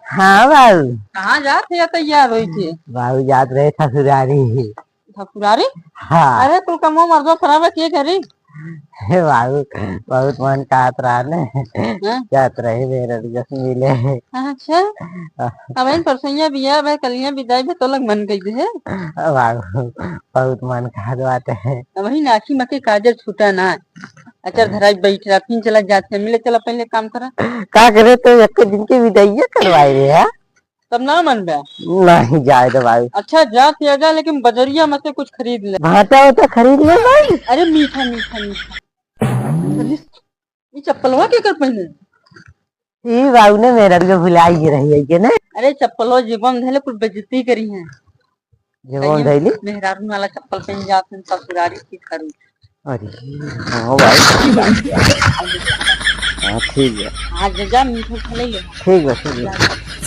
हाँ बाबू। कहाँ जाते या तैयार हुई थी? बाबू याद रहे ससुरारी। ठकुरारी? हाँ। अरे तू कमो मर्दो खराब है के करी? बाबू बहुत मन कहत रहा ने हाँ? जात रहे मेरे जस मिले। अच्छा अब इन परसों बिया भाई कलियां विदाई भी तो लग मन गई है। बाबू बहुत मन कहत बात है। वही नाची मके काजल छूटा ना। अच्छा धराई बैठ रहा फिर चला जाते मिले चला पहले काम करा। का करे तो एक दिन की विदाई करवाए रे है। तब ना मन बा नहीं जाए तो बाबू। अच्छा जा जा लेकिन बजरिया मत से कुछ खरीद ले। भाटा होता खरीद ले भाई। अरे मीठा मीठा मीठा ये चप्पलवा के कर पहने? ई बाबू ने मेरा को भुलाई रही है के ने। अरे चप्पलो जीवन धैले कुछ बेइज्जती करी है। जीवन धैली मेहरारू वाला चप्पल पहन जाते हैं ससुरारी की करूं। अरे हां भाई। हां ठीक है। आज जा मीठा खा ले। ठीक है ठीक है।